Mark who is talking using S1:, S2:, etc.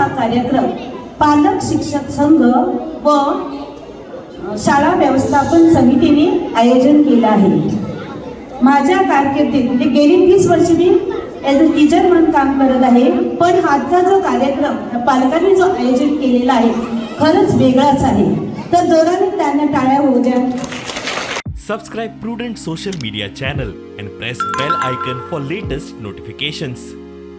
S1: हा कार्यक्रम पालक शिक्षक संघ व शाळा व्यवस्थापन समितीने आयोजन केलं आहे। माझ्या कारकिर्दीत म्हणजे गेली 30 वर्ष मी ॲज अ टीचर म्हणून काम करत आहे, पण आजचा जो कार्यक्रम पालकांनी जो आयोजन केलेला आहे खरंच वेगळाच आहे। तर जोराने त्यांना टाळ्या होऊ द्या।
S2: Subscribe Prudent social media channel and press bell icon for latest notifications.